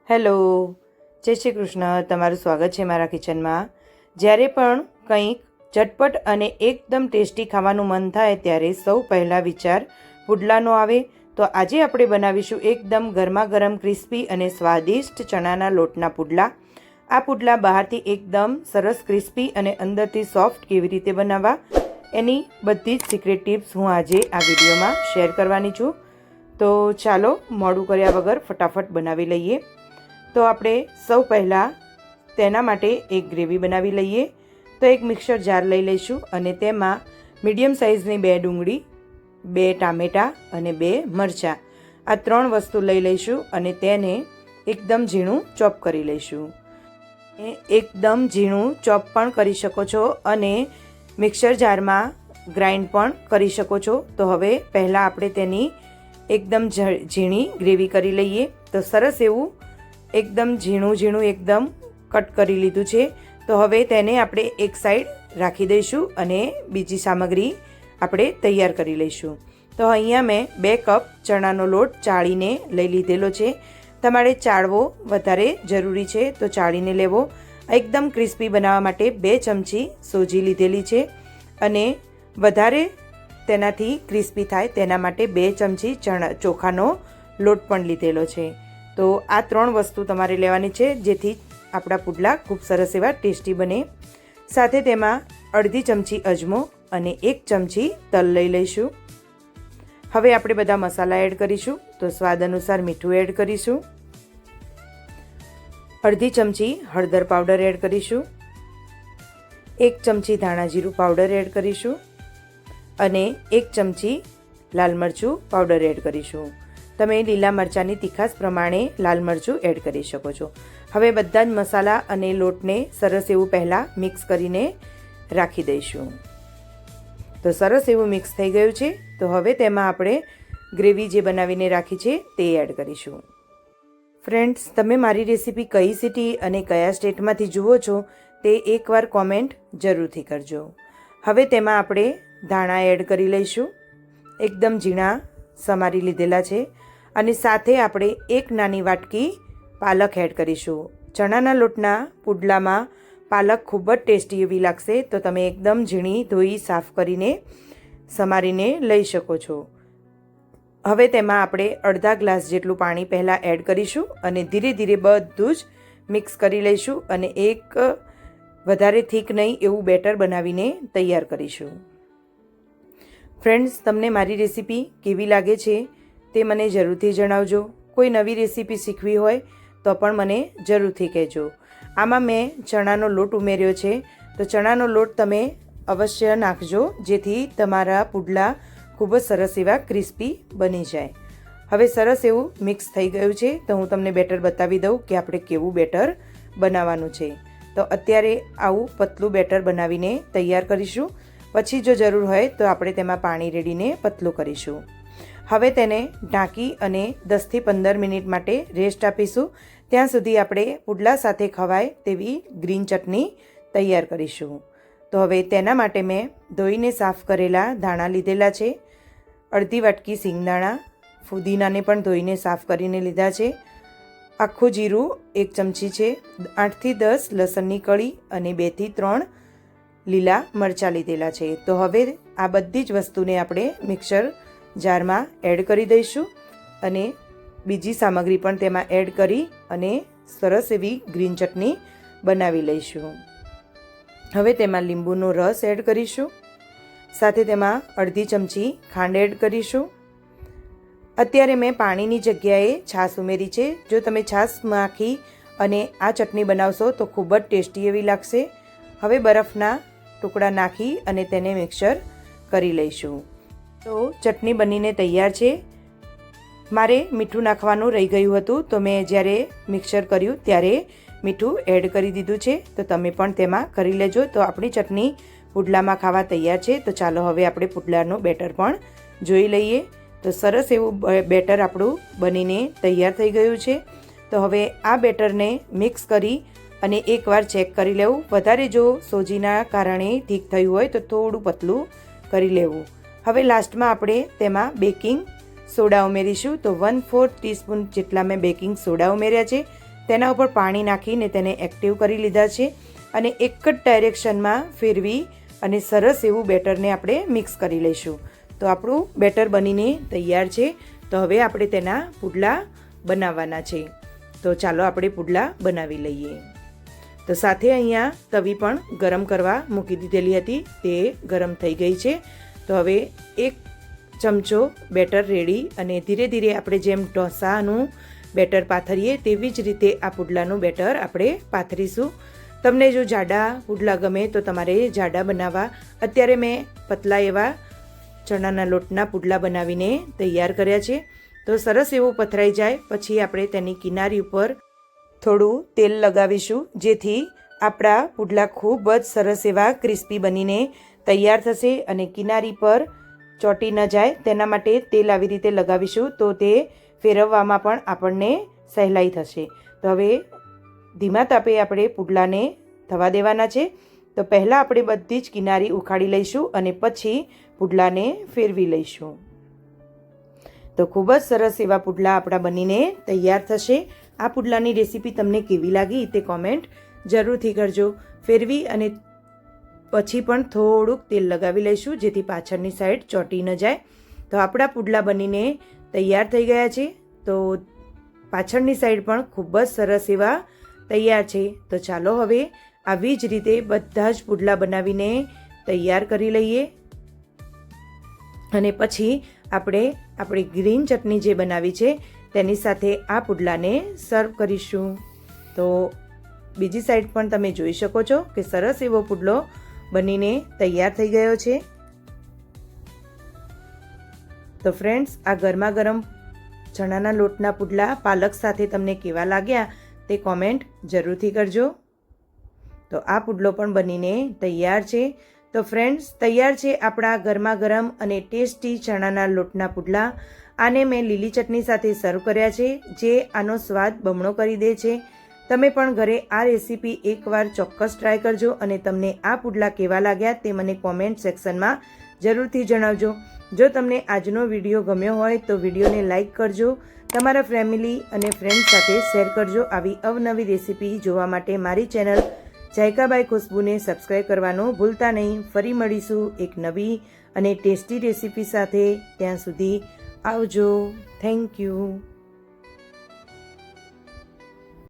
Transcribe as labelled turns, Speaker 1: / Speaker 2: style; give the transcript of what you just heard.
Speaker 1: Hello, જય શ્રી કૃષ્ણ. તમારું સ્વાગત છે મારા કિચનમાં. જ્યારે પણ કંઈક ઝટપટ અને એકદમ ટેસ્ટી ખાવાનું મન થાય ત્યારે સૌ પહેલાં વિચાર પુડલાનો આવે. તો આજે આપણે બનાવીશું એકદમ ગરમા ગરમ ક્રિસ્પી અને સ્વાદિષ્ટ ચણાના લોટના પુડલા. આ પુડલા બહારથી એકદમ સરસ ક્રિસ્પી અને અંદરથી સોફ્ટ કેવી રીતે બનાવવા એની બધી જ સિક્રેટ ટિપ્સ હું આજે આ વિડીયોમાં શેર કરવાની છું. તો ચાલો મોડું કર્યા વગર ફટાફટ બનાવી લઈએ. તો આપણે સૌ પહેલાં તેના માટે એક ગ્રેવી બનાવી લઈએ. તો એક મિક્સર જાર લઈ લઈશું અને તેમાં મીડિયમ સાઇઝની 2 ડુંગળી, 2 ટામેટાં અને 2 મરચાં, આ 3 વસ્તુ લઈ લઈશું અને તેને એકદમ ઝીણું ચોપ કરી લઈશું. એકદમ ઝીણું ચોપ પણ કરી શકો છો અને મિક્સર જારમાં ગ્રાઇન્ડ પણ કરી શકો છો. તો હવે પહેલાં આપણે તેની એકદમ ઝીણી ગ્રેવી કરી લઈએ. તો સરસ એવું એકદમ ઝીણું એકદમ કટ કરી લીધું છે. તો હવે તેને આપણે એક સાઈડ રાખી દઈશું અને બીજી સામગ્રી આપણે તૈયાર કરી લઈશું. તો અહીંયા મેં 2 કપ ચણાનો લોટ ચાળીને લઈ લીધેલો છે. તમારે ચાળવો વધારે જરૂરી છે તો ચાળીને લેવો. એકદમ ક્રિસ્પી બનાવવા માટે 2 ચમચી સોજી લીધેલી છે અને વધારે તેનાથી ક્રિસ્પી થાય તેના માટે 2 ચમચી ચોખાનો લોટ પણ લીધેલો છે. તો આ 3 વસ્તુ તમારે લેવાની છે જેથી આપણા પુડલા ખૂબ સરસ એવા ટેસ્ટી બને. સાથે તેમાં અડધી ચમચી અજમો અને 1 ચમચી તલ લઈ લઈશું. હવે આપણે બધા મસાલા એડ કરીશું. તો સ્વાદ અનુસાર મીઠું એડ કરીશું, અડધી ચમચી હળદર પાવડર એડ કરીશું, 1 ચમચી ધાણા જીરું પાવડર એડ કરીશું અને 1 ચમચી લાલ મરચું પાવડર એડ કરીશું. તમે લીલા મરચાંની તીખાશ પ્રમાણે લાલ મરચું એડ કરી શકો છો. હવે બધા જ મસાલા અને લોટને સરસ એવું પહેલાં મિક્સ કરીને રાખી દઈશું. તો સરસ એવું મિક્સ થઈ ગયું છે. તો હવે તેમાં આપણે ગ્રેવી જે બનાવીને રાખી છે તે એડ કરીશું. ફ્રેન્ડ્સ, તમે મારી રેસીપી કઈ સિટી અને કયા સ્ટેટમાંથી જુઓ છો તે એકવાર કોમેન્ટ જરૂરથી કરજો. હવે તેમાં આપણે ધાણા એડ કરી લઈશું. એકદમ ઝીણા સમારી લીધેલા છે અને સાથે આપણે 1 નાની વાટકી પાલક એડ કરીશું. ચણાના લોટના પુડલામાં પાલક ખૂબ જ ટેસ્ટી એવી લાગશે. તો તમે એકદમ ઝીણી ધોઈ સાફ કરીને સમારીને લઈ શકો છો. હવે તેમાં આપણે અડધા ગ્લાસ જેટલું પાણી પહેલાં એડ કરીશું અને ધીરે ધીરે બધું જ મિક્સ કરી લઈશું અને એક વધારે થીક નહીં એવું બેટર બનાવીને તૈયાર કરીશું. ફ્રેન્ડ્સ, તમને મારી રેસીપી કેવી લાગે છે તે મને જરૂરથી જણાવજો. કોઈ નવી રેસીપી શીખવી હોય તો પણ મને જરૂરથી કહેજો. આમાં મેં ચણાનો લોટ ઉમેર્યો છે. તો ચણાનો લોટ તમે અવશ્ય નાખજો જેથી તમારા પુડલા ખૂબ જ સરસ એવા ક્રિસ્પી બની જાય. હવે સરસ એવું મિક્સ થઈ ગયું છે. તો હું તમને બેટર બતાવી દઉં કે આપણે કેવું બેટર બનાવવાનું છે. તો અત્યારે આવું પતલું બેટર બનાવીને તૈયાર કરીશું. પછી જો જરૂર હોય તો આપણે તેમાં પાણી રેડીને પતલું કરીશું. હવે તેને ઢાંકી અને 10થી 15 મિનિટ માટે રેસ્ટ આપીશું. ત્યાં સુધી આપણે પુડલા સાથે ખવાય તેવી ગ્રીન ચટણી તૈયાર કરીશું. તો હવે તેના માટે મેં ધોઈને સાફ કરેલા ધાણા લીધેલા છે, અડધી વાટકી સિંગદાણા, ફુદીનાને પણ ધોઈને સાફ કરીને લીધા છે, આખું જીરું 1 ચમચી છે, 8થી 10 લસણની કળી અને 2થી 3 લીલા મરચાં લીધેલા છે. તો હવે આ બધી જ વસ્તુને આપણે મિક્સર જારમાં એડ કરી દઈશું અને બીજી સામગ્રી પણ તેમાં એડ કરી અને સરસ એવી ગ્રીન ચટણી બનાવી લઈશું. હવે તેમાં લીંબુનો રસ એડ કરીશું. સાથે તેમાં અડધી ચમચી ખાંડ એડ કરીશું. અત્યારે મેં પાણીની જગ્યાએ છાશ ઉમેરી છે. જો તમે છાશ નાખી અને આ ચટણી બનાવશો તો ખૂબ જ ટેસ્ટી એવી લાગશે. હવે બરફના ટુકડા નાખી અને તેને મિક્સર કરી લઈશું. તો ચટણી બનીને તૈયાર છે. મારે મીઠું નાખવાનું રહી ગયું હતું તો મેં જ્યારે મિક્સર કર્યું ત્યારે મીઠું એડ કરી દીધું છે. તો તમે પણ તેમાં કરી લેજો. તો આપણી ચટણી પુડલામાં ખાવા તૈયાર છે. તો ચાલો હવે આપણે પુડલાનું બેટર પણ જોઈ લઈએ. તો સરસ એવું બેટર આપણું બનીને તૈયાર થઈ ગયું છે. તો હવે આ બેટરને મિક્સ કરી અને એકવાર ચેક કરી લેવું. વધારે જો સોજીના કારણે ઠીક થયું હોય તો થોડું પતલું કરી લેવું. હવે લાસ્ટમાં આપણે તેમાં બેકિંગ સોડા ઉમેરીશું. તો 1/4 ટીસ્પૂન જેટલા મેં બેકિંગ સોડા ઉમેર્યા છે. તેના ઉપર પાણી નાખીને તેને એક્ટિવ કરી લીધા છે અને એક જ ડાયરેક્શનમાં ફેરવી અને સરસ એવું બેટરને આપણે મિક્સ કરી લઈશું. તો આપણું બેટર બનીને તૈયાર છે. તો હવે આપણે તેના પુડલા બનાવવાના છે. તો ચાલો આપણે પુડલા બનાવી લઈએ. તો સાથે અહીંયા તવી પણ ગરમ કરવા મૂકી દીધેલી હતી, તે ગરમ થઈ ગઈ છે. તો હવે 1 ચમચો બેટર રેડી અને ધીરે ધીરે આપણે જેમ ઢોસાનું બેટર પાથરીએ તેવી જ રીતે આ પુડલાનું બેટર આપણે પાથરીશું. તમને જો જાડા પુડલા ગમે તો તમારે જાડા બનાવવા. અત્યારે મેં પતલા એવા ચણાના લોટના પુડલા બનાવીને તૈયાર કર્યા છે. તો સરસ એવું પથરાઈ જાય પછી આપણે તેની કિનારી ઉપર થોડું તેલ લગાવીશું, જેથી આપણા પુડલા ખૂબ જ સરસ એવા ક્રિસ્પી બનીને તૈયાર થશે અને કિનારી પર ચોંટી ન જાય તેના માટે તેલ આવી રીતે લગાવીશું. તો તે ફેરવવામાં પણ આપણને સહેલાઈ થશે. તો હવે ધીમા તાપે આપણે પુડલાને થવા દેવાના છે. તો પહેલાં આપણે બધી જ કિનારી ઉખાડી લઈશું અને પછી પુડલાને ફેરવી લઈશું. તો ખૂબ જ સરસ એવા પુડલા આપણા બનીને તૈયાર થશે. આ પુડલાની રેસીપી તમને કેવી લાગી તે કોમેન્ટ જરૂરથી કરજો. ફેરવી અને પછી પણ થોડુંક તેલ લગાવી લઈશું, જેથી પાછળની સાઈડ ચોંટી ન જાય. તો આપણા પુડલા બનીને તૈયાર થઈ ગયા છે. તો પાછળની સાઈડ પણ ખૂબ જ સરસ એવા તૈયાર છે. તો ચાલો હવે આવી જ રીતે બધા જ પુડલા બનાવીને તૈયાર કરી લઈએ અને પછી આપણે આપણી ગ્રીન ચટણી જે બનાવી છે તેની સાથે આ પુડલાને સર્વ કરીશું. તો બીજી સાઈડ પણ તમે જોઈ શકો છો કે સરસ એવો પુડલો બનીને તૈયાર થઈ ગયો છે. તો ફ્રેન્ડ્સ, આ ગરમા ગરમ ચણાના લોટના પુડલા પાલક સાથે તમને કેવા લાગ્યા તે કોમેન્ટ જરૂરથી કરજો. તો આ પુડલો પણ બનીને તૈયાર છે. તો ફ્રેન્ડ્સ, તૈયાર છે આપણા ગરમા ગરમ અને ટેસ્ટી ચણાના લોટના પુડલા. આને મેં લીલી ચટણી સાથે સર્વ કર્યા છે, જે આનો સ્વાદ બમણો કરી દે છે. તમે પણ ઘરે આ રેસીપી એકવાર ચોક્કસ ટ્રાય કરજો અને તમને આ પુડલા કેવા લાગ્યા તે મને કોમેન્ટ સેક્શનમાં જરૂરથી જણાવજો. જો તમને આજનો વિડીયો ગમ્યો હોય તો વિડીયોને લાઇક કરજો, તમારા ફેમિલી અને ફ્રેન્ડ્સ સાથે શેર કરજો. આવી અવનવી રેસીપી જોવા માટે મારી ચેનલ જાયકા બાય ખુશ્બુને સબસ્ક્રાઈબ કરવાનું ભૂલતા નહીં. ફરી મળીશું એક નવી અને ટેસ્ટી રેસીપી સાથે. ત્યાં સુધી આવજો. Thank you.